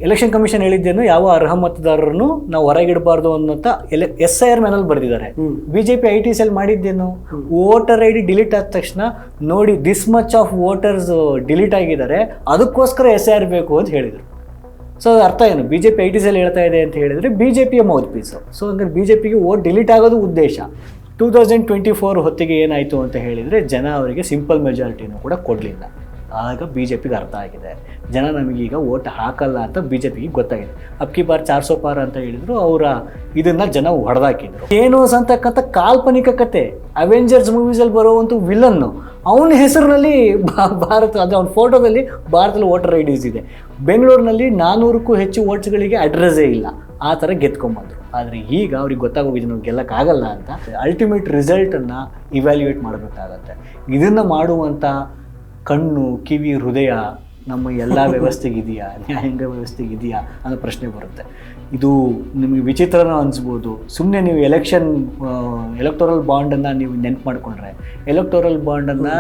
Election commission ಹೇಳಿದ್ದೇನು, ಯಾವ ಅರ್ಹ ಮತದಾರರನ್ನು ನಾವು ಹೊರಗಿಡಬಾರ್ದು ಅನ್ನೋಂಥ SIR ಮೇನಲ್ಲಿ ಬರೆದಿದ್ದಾರೆ. ಬಿಜೆಪಿ IT ಸೆಲ್ ಮಾಡಿದ್ದೇನು, ವೋಟರ್ ID ಡಿಲೀಟ್ ಆದ ತಕ್ಷಣ ನೋಡಿ this much of voters delete ಆಗಿದ್ದಾರೆ, ಅದಕ್ಕೋಸ್ಕರ SIR ಬೇಕು ಅಂತ ಹೇಳಿದರು. ಸೊ ಅದು ಅರ್ಥ ಏನು, ಬಿಜೆಪಿ IT ಸೆಲ್ ಹೇಳ್ತಾ ಇದೆ ಅಂತ ಹೇಳಿದರೆ ಬಿಜೆಪಿಯ ಮೌತ್ ಪೀಸು. ಸೊ ಹಂಗಾರೆ ಬಿಜೆಪಿಗೆ ವೋಟ್ ಡಿಲೀಟ್ ಆಗೋದು ಉದ್ದೇಶ. 2024 ಹೊತ್ತಿಗೆ ಏನಾಯಿತು ಅಂತ ಹೇಳಿದರೆ ಜನ ಅವರಿಗೆ ಸಿಂಪಲ್ ಮೆಜಾರಿಟಿನೂ ಕೂಡ ಕೊಡಲಿಲ್ಲ. ಆಗ ಬಿಜೆಪಿಗೆ ಅರ್ಥ ಆಗಿದೆ, ಜನ ನಮಗೀಗ ವೋಟ್ ಹಾಕಲ್ಲ ಅಂತ ಬಿಜೆಪಿಗೆ ಗೊತ್ತಾಗಿದೆ. ಅಬ್ಕಿ ಬಾರ್ 400 ಪಾರ್ ಅಂತ ಹೇಳಿದ್ರು, ಅವರ ಇದನ್ನು ಜನ ಹೊಡೆದಾಕಿದ್ರು. ಥೇನೋಸ್ ಅಂತಕ್ಕಂಥ ಕಾಲ್ಪನಿಕ ಕತೆ, ಅವೆಂಜರ್ಸ್ ಮೂವೀಸಲ್ಲಿ ಬರುವಂಥ ವಿಲನ್ನು, ಅವನ ಹೆಸರಿನಲ್ಲಿ ಭಾರತ, ಅದು ಅವನ ಫೋಟೋದಲ್ಲಿ ಭಾರತದಲ್ಲಿ ವೋಟರ್ IDs ಇದೆ. ಬೆಂಗಳೂರಿನಲ್ಲಿ 400ಕ್ಕೂ ಹೆಚ್ಚು ವೋಟ್ಸ್ಗಳಿಗೆ ಅಡ್ರೆಸ್ಸೇ ಇಲ್ಲ, ಆ ಥರ ಗೆದ್ಕೊಂಬಂದರು. ಆದರೆ ಈಗ ಅವ್ರಿಗೆ ಗೊತ್ತಾಗೋಗಿದೆ ನಾವು ಗೆಲ್ಲಕ್ಕಾಗಲ್ಲ ಅಂತ. ಅಲ್ಟಿಮೇಟ್ ರಿಸಲ್ಟನ್ನು ಇವ್ಯಾಲ್ಯೂಯೇಟ್ ಮಾಡಬೇಕಾಗತ್ತೆ. ಇದನ್ನು ಮಾಡುವಂಥ ಕಣ್ಣು, ಕಿವಿ, ಹೃದಯ ನಮ್ಮ ಎಲ್ಲ ವ್ಯವಸ್ಥೆಗಿದೆಯಾ, ನ್ಯಾಯಾಂಗ ವ್ಯವಸ್ಥೆಗಿದೆಯಾ ಅನ್ನೋ ಪ್ರಶ್ನೆ ಬರುತ್ತೆ. ಇದು ನಿಮಗೆ ವಿಚಿತ್ರನೂ ಅನಿಸ್ಬೋದು. ಸುಮ್ಮನೆ ನೀವು ಎಲೆಕ್ಟೋರಲ್ ಬಾಂಡನ್ನು ನೀವು ನೆನ್ಪು ಮಾಡಿಕೊಂಡ್ರೆ, ಎಲೆಕ್ಟೋರಲ್ ಬಾಂಡನ್ನು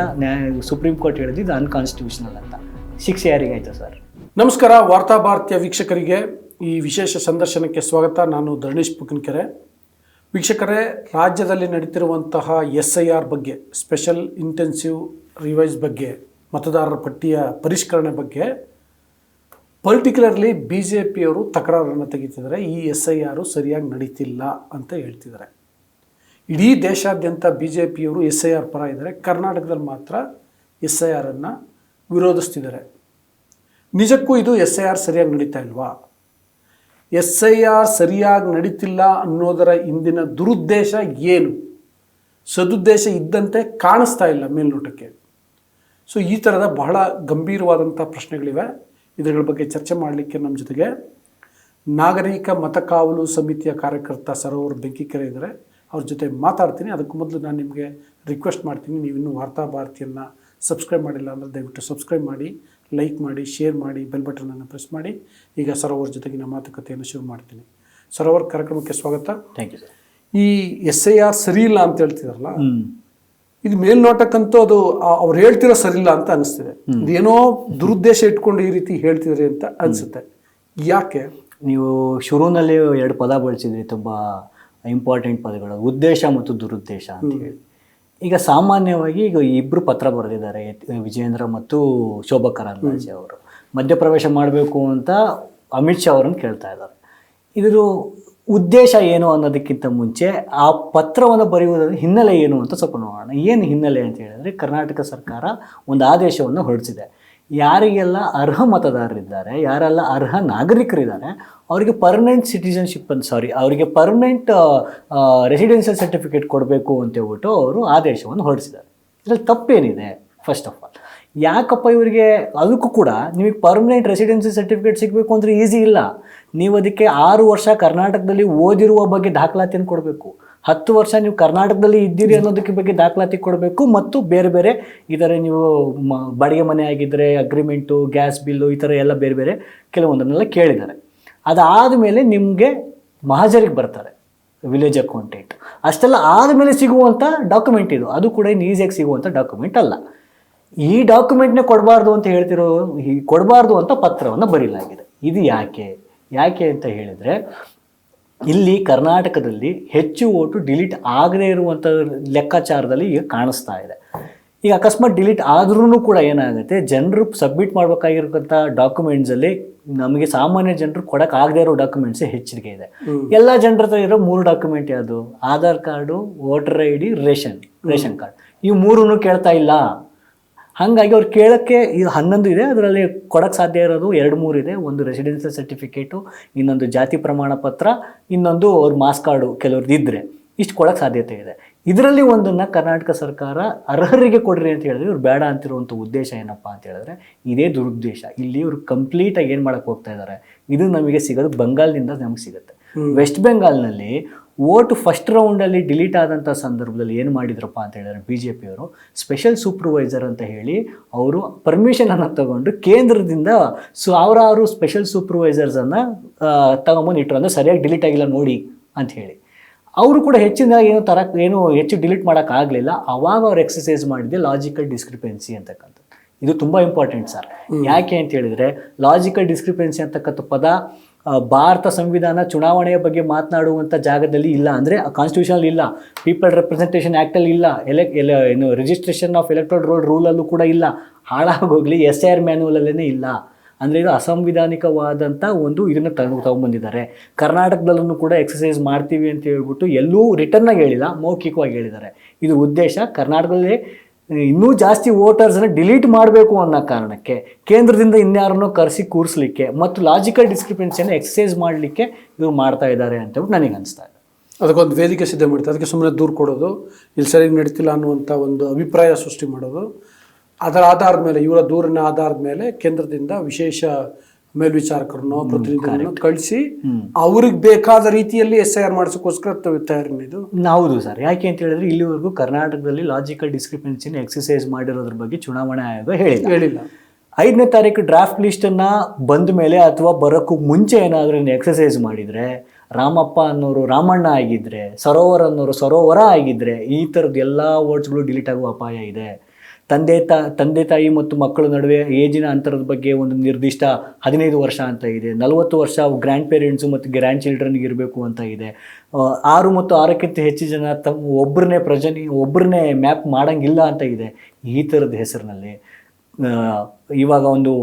ಸುಪ್ರೀಂ ಕೋರ್ಟ್ ಹೇಳಿದ್ದು ಇದು ಅನ್ಕಾನ್ಸ್ಟಿಟ್ಯೂಷನಲ್ ಅಂತ. ಶಿಕ್ಷೆ ಯಾರಿಗಾಯ್ತು ಸರ್? ನಮಸ್ಕಾರ, ವಾರ್ತಾ ಭಾರತೀಯ ವೀಕ್ಷಕರಿಗೆ ಈ ವಿಶೇಷ ಸಂದರ್ಶನಕ್ಕೆ ಸ್ವಾಗತ. ನಾನು ಧರಣೀಶ್ ಪುಕ್ಕನಕೆರೆ. ವೀಕ್ಷಕರೇ, ರಾಜ್ಯದಲ್ಲಿ ನಡೀತಿರುವಂತಹ SIR ಬಗ್ಗೆ, ಸ್ಪೆಷಲ್ ಇಂಟೆನ್ಸಿವ್ ರಿವೈಸ್ ಬಗ್ಗೆ, ಮತದಾರರ ಪಟ್ಟಿಯ ಪರಿಷ್ಕರಣೆ ಬಗ್ಗೆ ಪರ್ಟಿಕ್ಯುಲರ್ಲಿ BJPಯವರು ತಕರಾರನ್ನು ತೆಗಿತಿದ್ದಾರೆ. ಈ SIR ಸರಿಯಾಗಿ ನಡೀತಿಲ್ಲ ಅಂತ ಹೇಳ್ತಿದ್ದಾರೆ. ಇಡೀ ದೇಶಾದ್ಯಂತ BJPಯವರು SIR ಪರ ಇದ್ದಾರೆ, ಕರ್ನಾಟಕದಲ್ಲಿ ಮಾತ್ರ SIRನ್ನು ವಿರೋಧಿಸ್ತಿದ್ದಾರೆ. ನಿಜಕ್ಕೂ ಇದು SIR ಸರಿಯಾಗಿ ನಡೀತಾ ಇಲ್ವಾ? SIR ಸರಿಯಾಗಿ ನಡೀತಿಲ್ಲ ಅನ್ನೋದರ ಹಿಂದಿನ ದುರುದ್ದೇಶ ಏನು? ಸದುದ್ದೇಶ ಇದ್ದಂತೆ ಕಾಣಿಸ್ತಾ ಇಲ್ಲ ಮೇಲ್ನೋಟಕ್ಕೆ. ಸೊ ಈ ಥರದ ಬಹಳ ಗಂಭೀರವಾದಂಥ ಪ್ರಶ್ನೆಗಳಿವೆ. ಇದರ ಬಗ್ಗೆ ಚರ್ಚೆ ಮಾಡಲಿಕ್ಕೆ ನಮ್ಮ ಜೊತೆಗೆ ನಾಗರಿಕ ಮತಕಾವಲು ಸಮಿತಿಯ ಕಾರ್ಯಕರ್ತ ಸರೋವರ್ ಬೆಂಕಿಕೆರೆ ಇದ್ದಾರೆ. ಅವ್ರ ಜೊತೆ ಮಾತಾಡ್ತೀನಿ. ಅದಕ್ಕೂ ಮೊದಲು ನಾನು ನಿಮಗೆ ರಿಕ್ವೆಸ್ಟ್ ಮಾಡ್ತೀನಿ, ನೀವಿನ್ನೂ ವಾರ್ತಾ ಭಾರತಿಯನ್ನು ಸಬ್ಸ್ಕ್ರೈಬ್ ಮಾಡಿಲ್ಲ ಅಂದರೆ ದಯವಿಟ್ಟು ಸಬ್ಸ್ಕ್ರೈಬ್ ಮಾಡಿ, ಲೈಕ್ ಮಾಡಿ, ಶೇರ್ ಮಾಡಿ, ಬೆಲ್ ಬಟನನ್ನು ಪ್ರೆಸ್ ಮಾಡಿ. ಈಗ ಸರೋವರ್ ಜೊತೆಗಿನ ಮಾತುಕತೆಯನ್ನು ಶುರು ಮಾಡ್ತೀನಿ. ಸರೋವರ್, ಕಾರ್ಯಕ್ರಮಕ್ಕೆ ಸ್ವಾಗತ. Thank you sir. ಈ SIR ಸರಿ ಇಲ್ಲ ಅಂತ ಹೇಳ್ತಿದಾರಲ್ಲ, ಇದು ಮೇಲ್ನೋಟಕ್ಕಂತೂ ಅದು ಅವ್ರು ಹೇಳ್ತಿರೋ ಸರಿ ಇಲ್ಲ ಅಂತ ಅನಿಸ್ತಿದೆ. ಇದೇನೋ ದುರುದ್ದೇಶ ಇಟ್ಕೊಂಡು ಈ ರೀತಿ ಹೇಳ್ತಿದ್ರಿ ಅಂತ ಅನಿಸುತ್ತೆ. ಯಾಕೆ? ನೀವು ಶುರುವಿನಲ್ಲಿ 2 ಪದ ಬಳಸಿದ್ರಿ, ತುಂಬ ಇಂಪಾರ್ಟೆಂಟ್ ಪದಗಳು, ಉದ್ದೇಶ ಮತ್ತು ದುರುದ್ದೇಶ ಅಂತ ಹೇಳಿ. ಈಗ ಸಾಮಾನ್ಯವಾಗಿ ಈಗ ಇಬ್ಬರು ಪತ್ರ ಬರೆದಿದ್ದಾರೆ, ವಿಜೇಂದ್ರ ಮತ್ತು ಶೋಭಾ ಕರಂದ್ಲಾಜೆ ಅವರು. ಮಧ್ಯಪ್ರವೇಶ ಮಾಡಬೇಕು ಅಂತ ಅಮಿತ್ ಶಾ ಅವರನ್ನು ಕೇಳ್ತಾ ಇದ್ದಾರೆ. ಇದರ ಉದ್ದೇಶ ಏನು ಅನ್ನೋದಕ್ಕಿಂತ ಮುಂಚೆ ಆ ಪತ್ರವನ್ನು ಬರೆಯುವುದರ ಹಿನ್ನೆಲೆ ಏನು ಅಂತ ಸ್ವಲ್ಪ ನೋಡೋಣ. ಏನು ಹಿನ್ನೆಲೆ ಅಂತ ಹೇಳಿದರೆ, ಕರ್ನಾಟಕ ಸರ್ಕಾರ ಒಂದು ಆದೇಶವನ್ನು ಹೊರಡಿಸಿದೆ. ಯಾರಿಗೆಲ್ಲ ಅರ್ಹ ಮತದಾರರಿದ್ದಾರೆ, ಯಾರೆಲ್ಲ ಅರ್ಹ ನಾಗರಿಕರಿದ್ದಾರೆ, ಅವರಿಗೆ ಪರ್ಮನೆಂಟ್ ಸಿಟಿಸನ್ಶಿಪ್ ಅವರಿಗೆ ಪರ್ಮನೆಂಟ್ ರೆಸಿಡೆನ್ಷಿಯಲ್ ಸರ್ಟಿಫಿಕೇಟ್ ಕೊಡಬೇಕು ಅಂತ ಹೇಳ್ಬಿಟ್ಟು ಅವರು ಆದೇಶವನ್ನು ಹೊರಡಿಸಿದ್ದಾರೆ. ಇದರಲ್ಲಿ ತಪ್ಪೇನಿದೆ? ಫಸ್ಟ್ ಆಫ್ ಆಲ್, ಯಾಕಪ್ಪ ಇವರಿಗೆ? ಅದಕ್ಕೂ ಕೂಡ ನಿಮಗೆ ಪರ್ಮನೆಂಟ್ ರೆಸಿಡೆನ್ಷಿಯಲ್ ಸರ್ಟಿಫಿಕೇಟ್ ಸಿಗಬೇಕು ಅಂದರೆ ಈಸಿ ಇಲ್ಲ. ನೀವು ಅದಕ್ಕೆ 6 ವರ್ಷ ಕರ್ನಾಟಕದಲ್ಲಿ ಓದಿರುವ ಬಗ್ಗೆ ದಾಖಲಾತಿಯನ್ನು ಕೊಡಬೇಕು, 10 ವರ್ಷ ನೀವು ಕರ್ನಾಟಕದಲ್ಲಿ ಇದ್ದೀರಿ ಅನ್ನೋದಕ್ಕೆ ಬಗ್ಗೆ ದಾಖಲಾತಿ ಕೊಡಬೇಕು, ಮತ್ತು ಬೇರೆ ಬೇರೆ ಈ ಥರ ನೀವು ಬಾಡಿಗೆ ಮನೆ ಆಗಿದ್ದರೆ ಅಗ್ರಿಮೆಂಟು, ಗ್ಯಾಸ್ ಬಿಲ್ಲು, ಈ ಥರ ಎಲ್ಲ ಬೇರೆ ಬೇರೆ ಕೆಲವೊಂದನ್ನೆಲ್ಲ ಕೇಳಿದ್ದಾರೆ. ಅದಾದಮೇಲೆ ನಿಮಗೆ ಮಹಜರಿಗೆ ಬರ್ತಾರೆ ವಿಲೇಜ್ ಅಕೌಂಟೆಂಟ್. ಅಷ್ಟೆಲ್ಲ ಆದಮೇಲೆ ಸಿಗುವಂಥ ಡಾಕ್ಯುಮೆಂಟ್ ಇದು. ಅದು ಕೂಡ ಇನ್ನು ಈಸಿಯಾಗಿ ಸಿಗುವಂಥ ಡಾಕ್ಯುಮೆಂಟ್ ಅಲ್ಲ. ಈ ಡಾಕ್ಯುಮೆಂಟ್ನೇ ಕೊಡಬಾರ್ದು ಅಂತ ಹೇಳ್ತಿರೋ, ಕೊಡಬಾರ್ದು ಅಂತ ಪತ್ರವನ್ನು ಬರೀಲಾಗಿದೆ. ಇದು ಯಾಕೆ ಅಂತ ಹೇಳಿದರೆ, ಇಲ್ಲಿ ಕರ್ನಾಟಕದಲ್ಲಿ ಹೆಚ್ಚು ಓಟು ಡಿಲೀಟ್ ಆಗದೇ ಇರುವಂಥ ಲೆಕ್ಕಾಚಾರದಲ್ಲಿ ಈಗ ಕಾಣಿಸ್ತಾ ಇದೆ. ಈಗ ಅಕಸ್ಮಾತ್ ಡಿಲೀಟ್ ಆದ್ರೂ ಕೂಡ ಏನಾಗುತ್ತೆ, ಜನರು ಸಬ್ಮಿಟ್ ಮಾಡಬೇಕಾಗಿರ್ತಕ್ಕಂಥ ಡಾಕ್ಯುಮೆಂಟ್ಸಲ್ಲಿ ನಮಗೆ ಸಾಮಾನ್ಯ ಜನರು ಕೊಡೋಕ್ಕಾಗದೇ ಇರೋ ಡಾಕ್ಯುಮೆಂಟ್ಸೇ ಹೆಚ್ಚಿಗೆ ಇದೆ. ಎಲ್ಲ ಜನರ ಹತ್ರ ಇರೋ 3 ಡಾಕ್ಯುಮೆಂಟ್ ಯಾವುದು? Aadhaar card, voter ID, ration card. ಈ 3 ಕೇಳ್ತಾ ಇಲ್ಲ. ಹಾಗಾಗಿ ಅವ್ರು ಕೇಳೋಕ್ಕೆ ಇದು 11 ಇದೆ, ಅದರಲ್ಲಿ ಕೊಡೋಕ್ಕೆ ಸಾಧ್ಯ ಇರೋದು 2-3 ಇದೆ. ಒಂದು ರೆಸಿಡೆನ್ಷಿಯಲ್ ಸರ್ಟಿಫಿಕೇಟು, ಇನ್ನೊಂದು ಜಾತಿ ಪ್ರಮಾಣ ಪತ್ರ, ಇನ್ನೊಂದು ಅವ್ರ ಮಾಸ್ ಕಾರ್ಡು ಕೆಲವ್ರದ್ದು ಇದ್ದರೆ ಇಷ್ಟು ಕೊಡೋಕ್ಕೆ ಸಾಧ್ಯತೆ ಇದೆ. ಇದರಲ್ಲಿ ಒಂದನ್ನು ಕರ್ನಾಟಕ ಸರ್ಕಾರ ಅರ್ಹರಿಗೆ ಕೊಡ್ರಿ ಅಂತ ಹೇಳಿದ್ರೆ ಇವ್ರು ಬೇಡ ಅಂತಿರುವಂಥ ಉದ್ದೇಶ ಏನಪ್ಪ ಅಂತ ಹೇಳಿದ್ರೆ ಇದೇ ದುರುದ್ದೇಶ. ಇಲ್ಲಿ ಇವರು ಕಂಪ್ಲೀಟಾಗಿ ಏನು ಮಾಡೋಕ್ಕೆ ಹೋಗ್ತಾ ಇದ್ದಾರೆ, ಇದು ನಮಗೆ ಸಿಗೋದು ಬಂಗಾಲ್ನಿಂದ ನಮಗೆ ಸಿಗುತ್ತೆ. ವೆಸ್ಟ್ ಬೆಂಗಾಲ್ನಲ್ಲಿ ವೋಟು ಫಸ್ಟ್ ರೌಂಡಲ್ಲಿ ಡಿಲೀಟ್ ಆದಂಥ ಸಂದರ್ಭದಲ್ಲಿ ಏನು ಮಾಡಿದ್ರಪ್ಪ ಅಂತ ಹೇಳಿದ್ರೆ BJPಯವರು ಸ್ಪೆಷಲ್ ಸೂಪರ್ವೈಸರ್ ಅಂತ ಹೇಳಿ ಅವರು ಪರ್ಮಿಷನನ್ನು ತಗೊಂಡು ಕೇಂದ್ರದಿಂದ ಸಾವಿರಾರು ಸ್ಪೆಷಲ್ ಸೂಪರ್ವೈಸರ್ಸನ್ನು ತಗೊಂಬಂದು ಇಟ್ಟರು. ಅಂದರೆ ಸರಿಯಾಗಿ ಡಿಲೀಟ್ ಆಗಿಲ್ಲ ನೋಡಿ ಅಂತ ಹೇಳಿ. ಅವರು ಕೂಡ ಹೆಚ್ಚಿನದಾಗಿ ಏನು ಹೆಚ್ಚು ಡಿಲೀಟ್ ಮಾಡೋಕ್ಕಾಗಲಿಲ್ಲ. ಅವಾಗ ಅವ್ರು ಎಕ್ಸಸೈಸ್ ಮಾಡಿದ್ದೆ ಲಾಜಿಕಲ್ ಡಿಸ್ಕ್ರಿಪೆನ್ಸಿ ಅಂತಕ್ಕಂಥದ್ದು. ಇದು ತುಂಬ ಇಂಪಾರ್ಟೆಂಟ್ ಸರ್. ಯಾಕೆ ಅಂತ ಹೇಳಿದರೆ ಲಾಜಿಕಲ್ ಡಿಸ್ಕ್ರಿಪೆನ್ಸಿ ಅಂತಕ್ಕಂಥ ಪದ ಭಾರತ ಸಂವಿಧಾನ ಚುನಾವಣೆಯ ಬಗ್ಗೆ ಮಾತನಾಡುವಂಥ ಜಾಗದಲ್ಲಿ ಇಲ್ಲ, ಅಂದರೆ ಕಾನ್ಸ್ಟಿಟ್ಯೂಷನಲ್ಲಿ ಇಲ್ಲ, ಪೀಪಲ್ ರೆಪ್ರೆಸೆಂಟೇಷನ್ ಆ್ಯಕ್ಟಲ್ಲಿ ಇಲ್ಲ, ಏನು ರಿಜಿಸ್ಟ್ರೇಷನ್ ಆಫ್ ಎಲೆಕ್ಟ್ರಲ್ ರೋಲ್ ರೂಲಲ್ಲೂ ಕೂಡ ಇಲ್ಲ, ಹಾಳಾಗೋಗ್ಲಿ SIR ಮ್ಯಾನ್ಯುವಲಲ್ಲೇ ಇಲ್ಲ. ಅಂದರೆ ಇದು ಅಸಂವಿಧಾನಿಕವಾದಂಥ ಒಂದು ಇದನ್ನು ತಗೊಂಬಂದಿದ್ದಾರೆ. ಕರ್ನಾಟಕದಲ್ಲೂ ಕೂಡ ಎಕ್ಸಸೈಸ್ ಮಾಡ್ತೀವಿ ಅಂತ ಹೇಳ್ಬಿಟ್ಟು ಎಲ್ಲೂ ರಿಟರ್ನಾಗಿ ಹೇಳಿಲ್ಲ, ಮೌಖಿಕವಾಗಿ ಹೇಳಿದ್ದಾರೆ. ಇದು ಉದ್ದೇಶ ಕರ್ನಾಟಕದಲ್ಲಿ ಇನ್ನೂ ಜಾಸ್ತಿ ವೋಟರ್ಸನ್ನು ಡಿಲೀಟ್ ಮಾಡಬೇಕು ಅನ್ನೋ ಕಾರಣಕ್ಕೆ, ಕೇಂದ್ರದಿಂದ ಇನ್ಯಾರನ್ನೋ ಕರೆಸಿ ಕೂರಿಸ್ಲಿಕ್ಕೆ ಮತ್ತು ಲಾಜಿಕಲ್ ಡಿಸ್ಕ್ರಿಪೆನ್ಸಿಯನ್ನು ಎಕ್ಸಸೈಸ್ ಮಾಡಲಿಕ್ಕೆ ಇವ್ರು ಮಾಡ್ತಾ ಇದ್ದಾರೆ ಅಂತೇಳ್ಬಿಟ್ಟು ನನಗೆ ಅನಿಸ್ತಾ ಇದೆ. ಅದಕ್ಕೊಂದು ವೇದಿಕೆ ಸಿದ್ಧ ಮಾಡ್ತಾರೆ, ಅದಕ್ಕೆ ಸುಮ್ಮನೆ ದೂರು ಕೊಡೋದು, ಇಲ್ಲಿ ಸರಿಯಾಗಿ ನಡೀತಿಲ್ಲ ಅನ್ನುವಂಥ ಒಂದು ಅಭಿಪ್ರಾಯ ಸೃಷ್ಟಿ ಮಾಡೋದು, ಅದರ ಆಧಾರದ ಮೇಲೆ, ಇವರ ದೂರಿನ ಆಧಾರದ ಮೇಲೆ ಕೇಂದ್ರದಿಂದ ವಿಶೇಷ ಮೇಲ್ವಿಚಾರಕರನ್ನು ಪ್ರತಿನಿಧಿಗಳನ್ನು ಕಳಿಸಿ ಅವ್ರಿಗೆ ಬೇಕಾದ ರೀತಿಯಲ್ಲಿ SIR ಮಾಡಿಸೋಕ್ಕೋಸ್ಕರ ತಯಾರಿ ಇದು. ಹೌದು ಸರ್. ಯಾಕೆ ಅಂತ ಹೇಳಿದ್ರೆ ಇಲ್ಲಿವರೆಗೂ ಕರ್ನಾಟಕದಲ್ಲಿ ಲಾಜಿಕಲ್ ಡಿಸ್ಕ್ರಿಪೆನ್ಸಿನ ಎಕ್ಸಸೈಸ್ ಮಾಡಿರೋದ್ರ ಬಗ್ಗೆ ಚುನಾವಣಾ ಆಯೋಗ ಹೇಳಿಲ್ಲ. 5ನೇ ತಾರೀಕು ಡ್ರಾಫ್ಟ್ ಲಿಸ್ಟನ್ನು ಬಂದ ಮೇಲೆ ಅಥವಾ ಬರೋಕ್ಕೂ ಮುಂಚೆ ಏನಾದರೂ ಎಕ್ಸಸೈಸ್ ಮಾಡಿದರೆ, ರಾಮಪ್ಪ ಅನ್ನೋರು ರಾಮಣ್ಣ ಆಗಿದ್ದರೆ, ಸರೋವರ ಅನ್ನೋರು ಸರೋವರ ಆಗಿದ್ದರೆ, ಈ ಥರದ್ದು ಎಲ್ಲ ವರ್ಡ್ಸ್ಗಳು ಡಿಲೀಟ್ ಆಗುವ ಅಪಾಯ ಇದೆ. ತಂದೆ ತಾಯಿ ಮತ್ತು ಮಕ್ಕಳ ನಡುವೆ ಏಜಿನ ಅಂತರದ ಬಗ್ಗೆ ಒಂದು ನಿರ್ದಿಷ್ಟ 15 ವರ್ಷ ಅಂತ ಇದೆ, 40 ವರ್ಷ ಗ್ರ್ಯಾಂಡ್ ಪೇರೆಂಟ್ಸು ಮತ್ತು ಗ್ರ್ಯಾಂಡ್ ಚಿಲ್ಡ್ರನ್ಗೆ ಇರಬೇಕು ಅಂತ ಇದೆ, 6 ಮತ್ತು 6ಕ್ಕಿಂತ ಹೆಚ್ಚು ಜನ ಒಬ್ಬರನ್ನೇ ಮ್ಯಾಪ್ ಮಾಡೋಂಗಿಲ್ಲ ಅಂತ ಇದೆ. ಈ ಥರದ ಹೆಸರಿನಲ್ಲಿ ಇವಾಗ ಒಂದು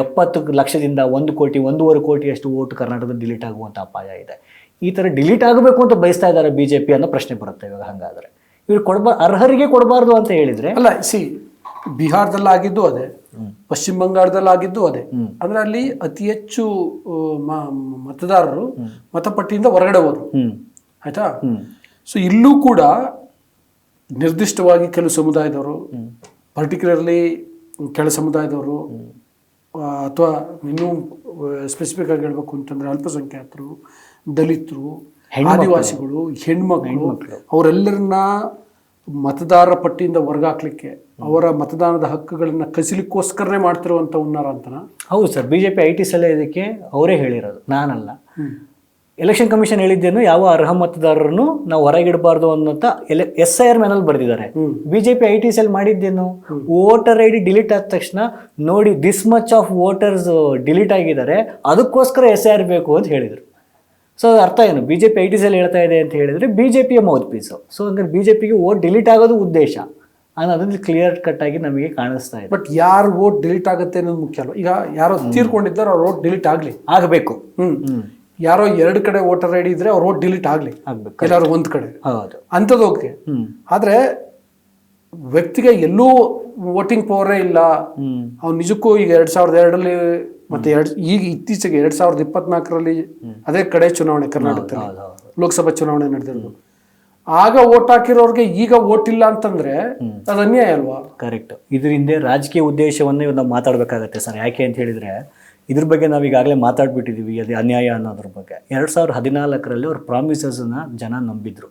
70 ಲಕ್ಷದಿಂದ 1 ಕೋಟಿ 1.5 ಕೋಟಿಯಷ್ಟು ಓಟು ಕರ್ನಾಟಕದಲ್ಲಿ ಡಿಲೀಟ್ ಆಗುವಂಥ ಅಪಾಯ ಇದೆ. ಈ ಥರ ಡಿಲೀಟ್ ಆಗಬೇಕು ಅಂತ ಬಯಸ್ತಾ ಇದ್ದಾರೆ BJP ಅನ್ನೋ ಪ್ರಶ್ನೆ ಬರುತ್ತೆ ಇವಾಗ. ಹಾಗಾದರೆ ಇವ್ರು ಅರ್ಹರಿಗೆ ಕೊಡಬಾರ್ದು ಅಂತ ಹೇಳಿದರೆ ಅಲ್ಲ. ಬಿಹಾರದಲ್ಲಾಗಿದ್ದು ಅದೇ, ಪಶ್ಚಿಮ ಬಂಗಾಳದಲ್ಲಾಗಿದ್ದು ಅದೇ. ಅಂದ್ರೆ ಅಲ್ಲಿ ಅತಿ ಹೆಚ್ಚು ಮತದಾರರು ಮತಪಟ್ಟಿಯಿಂದ ಹೊರಗಡೆ ಹೋದ್ರು, ಆಯ್ತಾ. ಸೊ ಇಲ್ಲೂ ಕೂಡ ನಿರ್ದಿಷ್ಟವಾಗಿ ಕೆಲವು ಸಮುದಾಯದವರು, ಪರ್ಟಿಕ್ಯುಲರ್ಲಿ ಕೆಳ ಸಮುದಾಯದವರು, ಅಥವಾ ಇನ್ನೂ ಸ್ಪೆಸಿಫಿಕ್ ಆಗಿ ಹೇಳ್ಬೇಕು ಅಂತಂದ್ರೆ ಅಲ್ಪಸಂಖ್ಯಾತರು, ದಲಿತರು, ಆದಿವಾಸಿಗಳು, ಹೆಣ್ಮಕ್ಳು, ಅವರೆಲ್ಲರನ್ನ ಮತದಾರರ ಪಟ್ಟಿಯಿಂದ ಹೊರಗಾಕ್ಲಿಕ್ಕೆ, ಅವರ ಮತದಾನದ ಹಕ್ಕುಗಳನ್ನ ಕಸಿಲಿಕ್ಕೋಸ್ಕರನೇ ಮಾಡ್ತಿರುವಂತ ಉನ್ನಾರ ಅಂತನ. ಹೌದು ಸರ್. BJP IT ಸೆಲ್ ಇದಕ್ಕೆ ಅವರೇ ಹೇಳಿರೋದು, ನಾನಲ್ಲ. ಎಲೆಕ್ಷನ್ ಕಮಿಷನ್ ಹೇಳಿದ್ದೇನು, ಯಾವ ಅರ್ಹ ಮತದಾರರನ್ನು ನಾವು ಹೊರಗಿಡಬಾರ್ದು ಅನ್ನೋಂಥ SIR ಮ್ಯಾನಲ್ಲಿ ಬರೆದಿದ್ದಾರೆ. BJP IT ಸೆಲ್ ಮಾಡಿದ್ದೇನು, ವೋಟರ್ ID ಡಿಲೀಟ್ ಆದ ತಕ್ಷಣ ನೋಡಿ this much of voters delete ಆಗಿದ್ದಾರೆ, ಅದಕ್ಕೋಸ್ಕರ SIR ಬೇಕು ಅಂತ ಹೇಳಿದರು. ಸೊ ಅರ್ಥ ಏನು, BJP IT ಸೆಲ್ ಹೇಳ್ತಾ ಇದೆ ಅಂತ ಹೇಳಿದರೆ BJPಯ ಮೌತ್ ಪೀಸು. ಸೊ ಹಂಗಾರೆ BJPಗೆ ವೋಟ್ ಡಿಲೀಟ್ ಆಗೋದು ಉದ್ದೇಶ ಅನ್ನೋದ್ರಲ್ಲಿ ಕ್ಲಿಯರ್ ಕಟ್ ಆಗಿ ನಮಗೆ ಕಾಣಿಸ್ತಾ ಇದೆ. ಬಟ್ ಯಾರು ವೋಟ್ ಡಿಲೀಟ್ ಆಗುತ್ತೆ ಅನ್ನೋದು ಮುಖ್ಯ ಅಲ್ವ. ಈಗ ಯಾರೋ ತೀರ್ಕೊಂಡಿದ್ದಾರೆ, ಅವ್ರ ವೋಟ್ ಡಿಲೀಟ್ ಆಗಬೇಕು. ಯಾರೋ 2 ಕಡೆ ವೋಟರ್ ID ಇದ್ರೆ ಅವ್ರ ವೋಟ್ ಡಿಲೀಟ್ ಆಗ್ಬೇಕು, ಎಲ್ಲಾರು ಒಂದ್ ಕಡೆ. ಹೌದು, ಅಂಥದ್ದು ಓಕೆ. ಆದ್ರೆ ವ್ಯಕ್ತಿಗೆ ಎಲ್ಲೂ ವೋಟಿಂಗ್ ಪವರೇ ಇಲ್ಲ, ಅವ್ನು ನಿಜಕ್ಕೂ ಈಗ 2002ರಲ್ಲಿ ಮತ್ತೆ ಈಗ ಇತ್ತೀಚೆಗೆ 2024ರಲ್ಲಿ ಅದೇ ಕಡೆ ಚುನಾವಣೆ ಕರ್ನಾಟಕದಲ್ಲಿ ಲೋಕಸಭಾ ಚುನಾವಣೆ ನಡೆದಿರೋದು. ಆಗ ವೋಟ್ ಹಾಕಿರೋರ್ಗೆ ಈಗ ವೋಟ್ ಇಲ್ಲ ಅಂತಂದ್ರೆ ಅದು ಅನ್ಯಾಯ ಅಲ್ವಾ? ಕರೆಕ್ಟ್. ಇದರಿಂದ ರಾಜಕೀಯ ಉದ್ದೇಶವನ್ನೇ ನಾವು ಮಾತಾಡ್ಬೇಕಾಗತ್ತೆ ಸರ್. ಯಾಕೆ ಅಂತ ಹೇಳಿದ್ರೆ ಇದ್ರ ಬಗ್ಗೆ ನಾವು ಈಗಾಗಲೇ ಮಾತಾಡ್ಬಿಟ್ಟಿದ್ದೀವಿ, ಅದು ಅನ್ಯಾಯ ಅನ್ನೋದ್ರ ಬಗ್ಗೆ. 2014ರಲ್ಲಿ ಅವ್ರ ಪ್ರಾಮಿಸಸ್ನ ಜನ ನಂಬಿದ್ರು.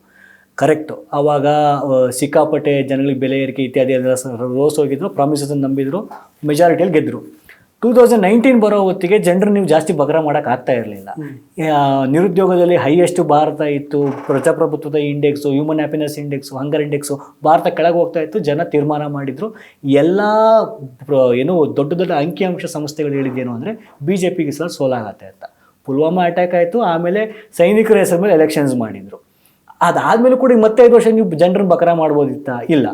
ಕರೆಕ್ಟು. ಆವಾಗ ಸಿಕ್ಕಾಪಟ್ಟೆ ಜನಗಳಿಗೆ ಬೆಲೆ ಏರಿಕೆ ಇತ್ಯಾದಿ ಎಲ್ಲ ರೋಸ್ ಹೋಗಿದ್ರು, ಪ್ರಾಮಿಸಸ್ನ ನಂಬಿದ್ರು, ಮೆಜಾರಿಟಿಯಲ್ಲಿ ಗೆದ್ದರು. 2019 ಬರೋ ಹೊತ್ತಿಗೆ ಜನರು ನೀವು ಜಾಸ್ತಿ ಬಗರ ಮಾಡೋಕೆ ಆಗ್ತಾ ಇರಲಿಲ್ಲ. ನಿರುದ್ಯೋಗದಲ್ಲಿ ಹೈಯೆಸ್ಟ್ ಭಾರತ ಇತ್ತು, ಪ್ರಜಾಪ್ರಭುತ್ವದ ಇಂಡೆಕ್ಸು, ಹ್ಯೂಮನ್ ಹ್ಯಾಪಿನೆಸ್ ಇಂಡೆಕ್ಸು, ಹಂಗರ್ ಇಂಡೆಕ್ಸು ಭಾರತ ಕೆಳಗೆ ಹೋಗ್ತಾ ಇತ್ತು. ಜನ ತೀರ್ಮಾನ ಮಾಡಿದರು. ಎಲ್ಲ ಏನು ದೊಡ್ಡ ದೊಡ್ಡ ಅಂಕಿಅಂಶ ಸಂಸ್ಥೆಗಳು ಹೇಳಿದ್ದೇನು ಅಂದರೆ BJPಗೆ ಸಲ ಸೋಲಾಗತ್ತೆ ಅಂತ. ಪುಲ್ವಾಮಾ ಅಟ್ಯಾಕ್ ಆಯಿತು, ಆಮೇಲೆ ಸೈನಿಕರ ಹೆಸರ ಮೇಲೆ ಎಲೆಕ್ಷನ್ಸ್ ಮಾಡಿದರು. ಅದಾದಮೇಲೆ ಕೂಡ ಮತ್ತೆ 5 ವರ್ಷ ನೀವು ಜನರನ್ನು ಬಕರ ಮಾಡ್ಬೋದಿತ್ತಾ? ಇಲ್ಲ.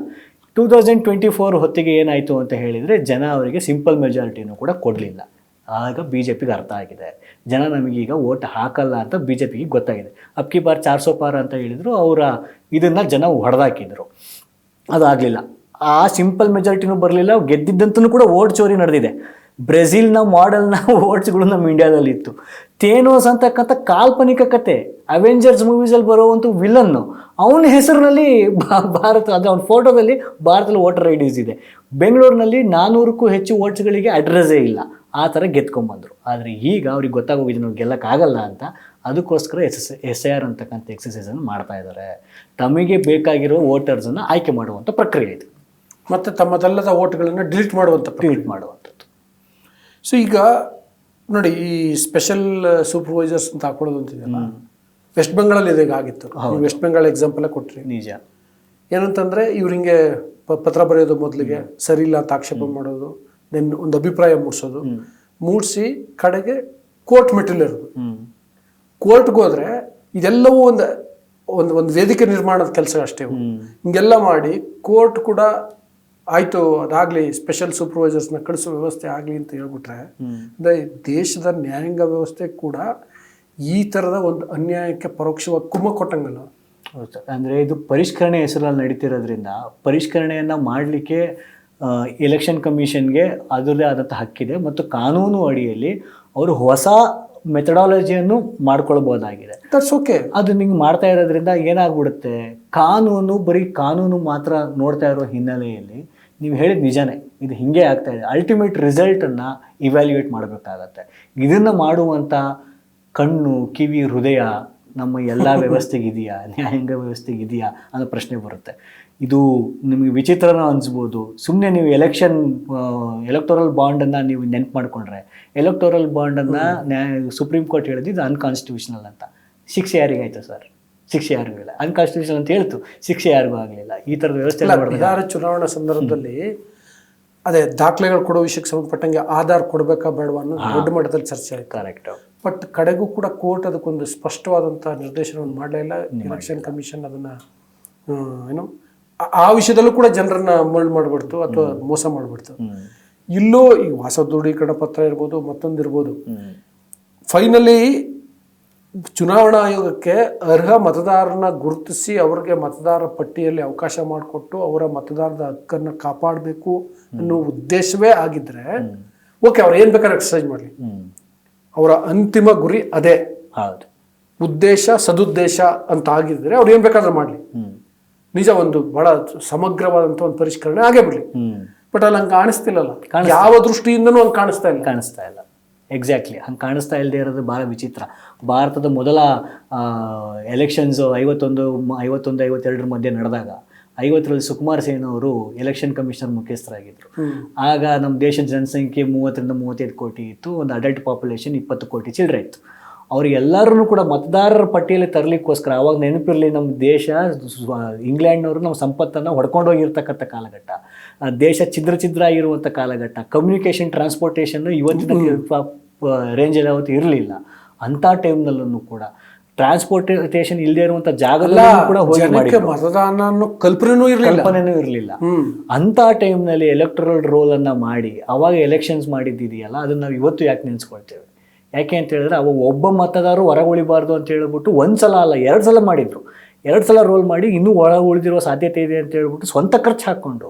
2024 ಹೊತ್ತಿಗೆ ಏನಾಯಿತು ಅಂತ ಹೇಳಿದರೆ ಜನ ಅವರಿಗೆ ಸಿಂಪಲ್ ಮೆಜಾರಿಟಿನೂ ಕೂಡ ಕೊಡಲಿಲ್ಲ. ಆಗ BJPಗೆ ಅರ್ಥ ಆಗಿದೆ, ಜನ ನಮಗೀಗ ವೋಟ್ ಹಾಕಲ್ಲ ಅಂತ BJPಗೆ ಗೊತ್ತಾಗಿದೆ. ಅಬ್ಕಿ ಬಾರ್ 400 ಪಾರ್ ಅಂತ ಹೇಳಿದರು, ಅವರ ಇದನ್ನು ಜನ ಹೊಡೆದಾಕಿದ್ರು. ಅದಾಗಲಿಲ್ಲ. ಆ ಸಿಂಪಲ್ ಮೆಜಾರಿಟಿನೂ ಬರಲಿಲ್ಲ. ಗೆದ್ದಿದ್ದಂತೂ ಕೂಡ ವೋಟ್ ಚೋರಿ ನಡೆದಿದೆ. ಬ್ರೆಜಿಲ್ನ ಮಾಡೆಲ್ನ ವೋಟ್ಸ್ಗಳು ನಮ್ಮ ಇಂಡಿಯಾದಲ್ಲಿ ಇತ್ತು. ಥೇನೋಸ್ ಅಂತಕ್ಕಂಥ ಕಾಲ್ಪನಿಕ ಕತೆ, ಅವೆಂಜರ್ಸ್ ಮೂವೀಸಲ್ಲಿ ಬರೋವಂಥ ವಿಲನ್ನು, ಅವನ ಹೆಸರಿನಲ್ಲಿ ಭಾರತ, ಅದು ಅವನ ಫೋಟೋದಲ್ಲಿ ಭಾರತದಲ್ಲಿ ವೋಟರ್ IDs ಇದೆ. ಬೆಂಗಳೂರಿನಲ್ಲಿ 400ಕ್ಕೂ ಹೆಚ್ಚು ವೋಟ್ಸ್ಗಳಿಗೆ ಅಡ್ರೆಸ್ಸೇ ಇಲ್ಲ. ಆ ಥರ ಗೆದ್ಕೊಂಬಂದರು. ಆದರೆ ಈಗ ಅವ್ರಿಗೆ ಗೊತ್ತಾಗೋಗಿದೆ ನಾವು ಗೆಲ್ಲಕ್ಕಾಗಲ್ಲ ಅಂತ. ಅದಕ್ಕೋಸ್ಕರ SIR ಅಂತಕ್ಕಂಥ ಎಕ್ಸಸೈಸನ್ನು ಮಾಡ್ತಾ ಇದ್ದಾರೆ. ತಮಗೆ ಬೇಕಾಗಿರೋ ವೋಟರ್ಸನ್ನು ಆಯ್ಕೆ ಮಾಡುವಂಥ ಪ್ರಕ್ರಿಯೆ ಇದು. ಮತ್ತು ತಮ್ಮದಲ್ಲದ ವೋಟ್ಗಳನ್ನು ಡಿಲೀಟ್ ಮಾಡುವಂಥದ್ದು. ಸೊ ಈಗ ನೋಡಿ, ಈ ಸ್ಪೆಷಲ್ ಸೂಪರ್ವೈಸರ್ಸ್ ಅಂತ ಹಾಕೊಳ್ಳೋದು ಅಂತಿದೆಯಲ್ಲ, ವೆಸ್ಟ್ ಬೆಂಗಾಳಲ್ಲಿ ಇದೀಗ ಆಗಿತ್ತು. ವೆಸ್ಟ್ ಬೆಂಗಾಲ್ ಎಕ್ಸಾಂಪಲ್ ಕೊಟ್ರಿ. ನಿಜ. ಏನಂತಂದ್ರೆ ಇವ್ರು ಹಿಂಗೆ ಪತ್ರ ಬರೆಯೋದು, ಮೊದಲಿಗೆ ಸರಿ ಇಲ್ಲ ಅಂತ ಆಕ್ಷೇಪ ಮಾಡೋದು, ದೆನ್ ಒಂದು ಅಭಿಪ್ರಾಯ ಮೂಡಿಸೋದು, ಮೂಡಿಸಿ ಕಡೆಗೆ ಕೋರ್ಟ್ ಮೆಟ್ಟಿಲಿರೋದು. ಕೋರ್ಟ್ಗೆ ಹೋದ್ರೆ ಇದೆಲ್ಲವೂ ಒಂದು ವೇದಿಕೆ ನಿರ್ಮಾಣದ ಕೆಲಸ ಅಷ್ಟೇ. ಹಿಂಗೆಲ್ಲ ಮಾಡಿ ಕೋರ್ಟ್ ಕೂಡ ಆಯ್ತು ಅದಾಗ್ಲಿ, ಸ್ಪೆಷಲ್ ಸೂಪರ್ವೈಸರ್ಸ್ನ ಕಳಿಸೋ ವ್ಯವಸ್ಥೆ ಆಗಲಿ ಅಂತ ಹೇಳ್ಬಿಟ್ರೆ, ಅಂದರೆ ದೇಶದ ನ್ಯಾಯಾಂಗ ವ್ಯವಸ್ಥೆ ಕೂಡ ಈ ಥರದ ಒಂದು ಅನ್ಯಾಯಕ್ಕೆ ಪರೋಕ್ಷವಾಗಿ ಕುಮ್ಮ ಕೊಟ್ಟಂಗಲ್ಲ. ಅಂದರೆ ಇದು ಪರಿಷ್ಕರಣೆ ಹೆಸರಲ್ಲಿ ನಡೀತಿರೋದ್ರಿಂದ ಪರಿಷ್ಕರಣೆಯನ್ನು ಮಾಡಲಿಕ್ಕೆ ಎಲೆಕ್ಷನ್ ಕಮಿಷನ್ಗೆ ಅದರದೇ ಆದಂಥ ಹಕ್ಕಿದೆ ಮತ್ತು ಕಾನೂನು ಅಡಿಯಲ್ಲಿ ಅವರು ಹೊಸ ಮೆಥಡಾಲಜಿಯನ್ನು ಮಾಡ್ಕೊಳ್ಬೋದಾಗಿದೆ. That's okay. ಅದು ನಿಂಗೆ ಮಾಡ್ತಾ ಇರೋದ್ರಿಂದ ಏನಾಗ್ಬಿಡುತ್ತೆ, ಬರೀ ಕಾನೂನು ಮಾತ್ರ ನೋಡ್ತಾ ಇರೋ ಹಿನ್ನೆಲೆಯಲ್ಲಿ ನೀವು ಹೇಳಿದ ನಿಜನೇ, ಇದು ಹಿಂಗೆ ಆಗ್ತಾ ಇದೆ. ಅಲ್ಟಿಮೇಟ್ ರಿಸಲ್ಟನ್ನು ಇವ್ಯಾಲ್ಯೂಯೇಟ್ ಮಾಡಬೇಕಾಗತ್ತೆ. ಇದನ್ನು ಮಾಡುವಂಥ ಕಣ್ಣು, ಕಿವಿ, ಹೃದಯ ನಮ್ಮ ಎಲ್ಲ ವ್ಯವಸ್ಥೆಗಿದೆಯಾ, ನ್ಯಾಯಾಂಗ ವ್ಯವಸ್ಥೆಗಿದೆಯಾ ಅನ್ನೋ ಪ್ರಶ್ನೆ ಬರುತ್ತೆ. ಇದು ನಿಮಗೆ ವಿಚಿತ್ರನ ಅನಿಸ್ಬೋದು. ಸುಮ್ಮನೆ ನೀವು ಎಲೆಕ್ಟೋರಲ್ ಬಾಂಡನ್ನು ನೀವು ನೆನ್ಪು ಮಾಡಿಕೊಂಡ್ರೆ, ಎಲೆಕ್ಟೋರಲ್ ಬಾಂಡನ್ನು ಸುಪ್ರೀಂ ಕೋರ್ಟ್ ಹೇಳಿದ್ದು ಇದು ಅನ್ಕಾನ್ಸ್ಟಿಟ್ಯೂಷನಲ್ ಅಂತ. ಶಿಕ್ಷೆ ಯಾರಿಗಾಯ್ತು ಸರ್? ಶಿಕ್ಷೆ ಯಾರಿಗೂ ಇಲ್ಲ. ಅನ್ಕಾನ್ಸ್ಟಿಟ್ಯೂಷನ್ ಅಂತ ಹೇಳ್ತು, ಶಿಕ್ಷೆ ಯಾರಿಗೂ ಆಗಲಿಲ್ಲ. ಈ ಥರದ ವ್ಯವಸ್ಥೆ ಬಿಹಾರ ಚುನಾವಣಾ ಸಂದರ್ಭದಲ್ಲಿ ಅದೇ ದಾಖಲೆಗಳು ಕೊಡೋ ವಿಷಯಕ್ಕೆ ಸಂಬಂಧಪಟ್ಟಂಗೆ ಆಧಾರ್ ಕೊಡಬೇಕಾ ಬೇಡವಾ ಅನ್ನೋ ದೊಡ್ಡ ಮಟ್ಟದಲ್ಲಿ ಚರ್ಚೆ ಆಯ್ತು. ಕರೆಕ್ಟ್. ಬಟ್ ಕಡೆಗೂ ಕೂಡ ಕೋರ್ಟ್ ಅದಕ್ಕೊಂದು ಸ್ಪಷ್ಟವಾದಂಥ ನಿರ್ದೇಶನವನ್ನು ಮಾಡಲೇ ಇಲ್ಲ. ಎಲೆಕ್ಷನ್ ಕಮಿಷನ್ ಅದನ್ನ ಏನು ಆ ವಿಷಯದಲ್ಲೂ ಕೂಡ ಜನರನ್ನ ಮರಳು ಮಾಡಿಬಿಡ್ತು ಅಥವಾ ಮೋಸ ಮಾಡಿಬಿಡ್ತು. ಇಲ್ಲೂ ಈ ಹೊಸ ದೃಢೀಕರಣ ಪತ್ರ ಇರ್ಬೋದು, ಮತ್ತೊಂದಿರ್ಬೋದು, ಫೈನಲಿ ಚುನಾವಣಾ ಆಯೋಗಕ್ಕೆ ಅರ್ಹ ಮತದಾರನ ಗುರುತಿಸಿ ಅವ್ರಿಗೆ ಮತದಾರ ಪಟ್ಟಿಯಲ್ಲಿ ಅವಕಾಶ ಮಾಡಿಕೊಟ್ಟು ಅವರ ಮತದಾರದ ಹಕ್ಕನ್ನು ಕಾಪಾಡಬೇಕು ಅನ್ನೋ ಉದ್ದೇಶವೇ ಆಗಿದ್ರೆ ಓಕೆ, ಅವ್ರು ಏನ್ ಬೇಕಾದ್ರೆ ಎಕ್ಸರ್ಸೈಸ್ ಮಾಡಲಿ, ಅವರ ಅಂತಿಮ ಗುರಿ ಅದೇ. ಹೌದು, ಉದ್ದೇಶ ಸದುದ್ದೇಶ ಅಂತ ಆಗಿದ್ರೆ ಅವ್ರು ಏನ್ ಬೇಕಾದ್ರೂ ಮಾಡಲಿ, ನಿಜ ಒಂದು ಬಹಳ ಸಮಗ್ರವಾದಂತ ಒಂದು ಪರಿಷ್ಕರಣೆ ಆಗೇ ಬಿಡ್ಲಿ. ಬಟ್ ಅಲ್ಲಿ ಹಂಗೆ ಕಾಣಿಸ್ತಿಲ್ಲಲ್ಲ, ಯಾವ ದೃಷ್ಟಿಯಿಂದನೂ ಹಂಗೆ ಕಾಣಿಸ್ತಾ ಇಲ್ಲ. ಎಕ್ಸಾಕ್ಟ್ಲಿ ಹಂಗೆ ಕಾಣಿಸ್ತಾ ಇಲ್ಲದೆ ಇರೋದು ಭಾಳ ವಿಚಿತ್ರ. ಭಾರತದ ಮೊದಲ ಎಲೆಕ್ಷನ್ಸ್ 51-52 ಮಧ್ಯೆ ನಡೆದಾಗ 50ರಲ್ಲಿ ಸುಕುಮಾರ್ ಸೇನ್ ಅವರು ಎಲೆಕ್ಷನ್ ಕಮಿಷನರ್ ಮುಖ್ಯಸ್ಥರಾಗಿದ್ದರು. ಆಗ ನಮ್ಮ ದೇಶದ ಜನಸಂಖ್ಯೆ 30-35 ಕೋಟಿ ಇತ್ತು. ಒಂದು ಅಡಲ್ಟ್ ಪಾಪ್ಯುಲೇಷನ್ 20 ಕೋಟಿ ಚಿಲ್ಲರೆ ಇತ್ತು. ಅವ್ರಿಗೆಲ್ಲರೂ ಕೂಡ ಮತದಾರರ ಪಟ್ಟಿಯಲ್ಲಿ ತರಲಿಕ್ಕೋಸ್ಕರ, ಅವಾಗ ನೆನಪಿರಲಿ, ನಮ್ಮ ದೇಶ ಇಂಗ್ಲೆಂಡ್ನವರು ನಮ್ಮ ಸಂಪತ್ತನ್ನು ಹೊಡ್ಕೊಂಡು ಹೋಗಿರ್ತಕ್ಕಂಥ ಕಾಲಘಟ್ಟ, ದೇಶ ಛಿದ್ರ ಆಗಿರುವಂಥ ಕಾಲಘಟ್ಟ, ಕಮ್ಯುನಿಕೇಷನ್ ಟ್ರಾನ್ಸ್ಪೋರ್ಟೇಷನ್ನು ಇವತ್ತಿನ ರೇಂಜಲ್ಲಿ ಯಾವತ್ತು ಇರಲಿಲ್ಲ. ಅಂಥ ಟೈಮ್ನಲ್ಲೂ ಕೂಡ ಟ್ರಾನ್ಸ್ಪೋರ್ಟೇಷನ್ ಇಲ್ಲದೆ ಇರುವಂಥ ಜಾಗದಲ್ಲೂ ಕೂಡ ಹೋಗಿ ಮತದಾನ ಕಲ್ಪನೆನೂ ಇರಲಿಲ್ಲ. ಅಂಥ ಟೈಮ್ನಲ್ಲಿ ಎಲೆಕ್ಟರಲ್ ರೋಲನ್ನು ಮಾಡಿ ಅವಾಗ ಎಲೆಕ್ಷನ್ಸ್ ಮಾಡಿದ್ದಿದೆಯಲ್ಲ, ಅದನ್ನು ನಾವು ಇವತ್ತು ಯಾಕೆ ನೆನೆಸ್ಕೊಳ್ತೇವೆ? ಯಾಕೆ ಅಂತ ಹೇಳಿದ್ರೆ, ಅವಾಗ ಒಬ್ಬ ಮತದಾರರು ಹೊರಗೆ ಉಳಿಬಾರ್ದು ಅಂತ ಹೇಳ್ಬಿಟ್ಟು 1 ಸಲ ಅಲ್ಲ 2 ಸಲ ಮಾಡಿದ್ರು. 2 ಸಲ ರೋಲ್ ಮಾಡಿ ಇನ್ನೂ ಒಳ ಉಳಿದಿರೋ ಸಾಧ್ಯತೆ ಇದೆ ಅಂತ ಹೇಳ್ಬಿಟ್ಟು ಸ್ವಂತ ಖರ್ಚು ಹಾಕ್ಕೊಂಡು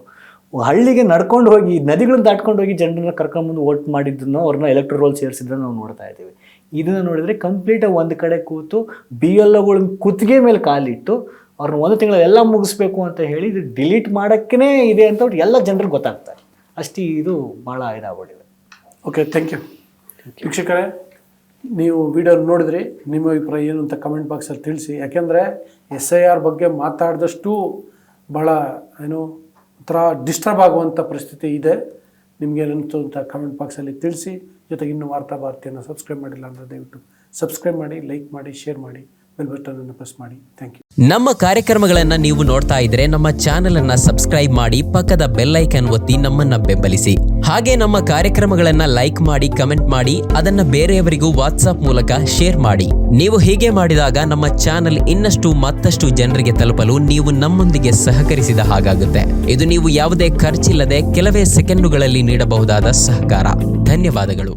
ಹಳ್ಳಿಗೆ ನಡ್ಕೊಂಡು ಹೋಗಿ, ನದಿಗಳನ್ನ ದಾಟ್ಕೊಂಡು ಹೋಗಿ ಜನರನ್ನ ಕರ್ಕೊಂಡ್ಬಂದು ವೋಟ್ ಮಾಡಿದ್ದನ್ನು, ಅವ್ರನ್ನ ಎಲೆಕ್ಟ್ರಲ್ ರೋಲ್ ಸೇರಿಸಿದ್ದನ್ನು ನಾವು ನೋಡ್ತಾ ಇದ್ದೀವಿ. ಇದನ್ನು ನೋಡಿದರೆ ಕಂಪ್ಲೀಟಾಗಿ ಒಂದು ಕಡೆ ಕೂತು BLOಗಳ ಕುತ್ತಿಗೆ ಮೇಲೆ ಕಾಲಿಟ್ಟು ಅವ್ರನ್ನ 1 ತಿಂಗಳಲ್ಲಿ ಎಲ್ಲ ಮುಗಿಸ್ಬೇಕು ಅಂತ ಹೇಳಿ ಇದು ಡಿಲೀಟ್ ಮಾಡೋಕ್ಕೇ ಇದೆ ಅಂತ ಎಲ್ಲ ಜನರಿಗೆ ಗೊತ್ತಾಗ್ತಾರೆ. ಅಷ್ಟು ಇದು ಭಾಳ ಇದಾಗ್ಬಿಟ್ಟಿದೆ. Okay, thank you. ವೀಕ್ಷಕರೇ, ನೀವು ವಿಡಿಯೋ ನೋಡಿದ್ರಿ, ನಿಮ್ಮ ಅಭಿಪ್ರಾಯ ಏನು ಅಂತ ಕಮೆಂಟ್ ಬಾಕ್ಸಲ್ಲಿ ತಿಳಿಸಿ. ಯಾಕೆಂದರೆ SIR ಬಗ್ಗೆ ಮಾತಾಡಿದಷ್ಟು ಭಾಳ ಒಂಥರ ಡಿಸ್ಟರ್ಬ್ ಆಗುವಂಥ ಪರಿಸ್ಥಿತಿ ಇದೆ. ನಿಮಗೆ ಏನಿತ್ತು ಅಂತ ಕಮೆಂಟ್ ಬಾಕ್ಸಲ್ಲಿ ತಿಳಿಸಿ. ಜೊತೆಗೆ ಇನ್ನೂ ವಾರ್ತಾ ಭಾರತಿಯನ್ನು ಸಬ್ಸ್ಕ್ರೈಬ್ ಮಾಡಿಲ್ಲ ಅಂದರೆ ದಯವಿಟ್ಟು ಸಬ್ಸ್ಕ್ರೈಬ್ ಮಾಡಿ, ಲೈಕ್ ಮಾಡಿ, ಶೇರ್ ಮಾಡಿ, ಬೆಲ್ ಬಟನ್ ಅನ್ನು ಪ್ರೆಸ್ ಮಾಡಿ. Thank you. ನಮ್ಮ ಕಾರ್ಯಕ್ರಮಗಳನ್ನು ನೀವು ನೋಡ್ತಾ ಇದ್ರೆ ನಮ್ಮ ಚಾನೆಲ್ ಅನ್ನ ಸಬ್ಸ್ಕ್ರೈಬ್ ಮಾಡಿ, ಪಕ್ಕದ ಬೆಲ್ ಐಕಾನ್ ಒತ್ತಿ ನಮ್ಮನ್ನ ಬೆಂಬಲಿಸಿ. ಹಾಗೆ ನಮ್ಮ ಕಾರ್ಯಕ್ರಮಗಳನ್ನ ಲೈಕ್ ಮಾಡಿ, ಕಮೆಂಟ್ ಮಾಡಿ, ಅದನ್ನ ಬೇರೆಯವರಿಗೂ ವಾಟ್ಸ್ಆಪ್ ಮೂಲಕ ಶೇರ್ ಮಾಡಿ. ನೀವು ಹೀಗೆ ಮಾಡಿದಾಗ ನಮ್ಮ ಚಾನೆಲ್ ಇನ್ನಷ್ಟು ಮತ್ತಷ್ಟು ಜನರಿಗೆ ತಲುಪಲು ನೀವು ನಮ್ಮೊಂದಿಗೆ ಸಹಕರಿಸಿದ ಹಾಗಾಗುತ್ತೆ. ಇದು ನೀವು ಯಾವುದೇ ಖರ್ಚಿಲ್ಲದೆ ಕೆಲವೇ ಸೆಕೆಂಡುಗಳಲ್ಲಿ ನೀಡಬಹುದಾದ ಸಹಕಾರ. ಧನ್ಯವಾದಗಳು.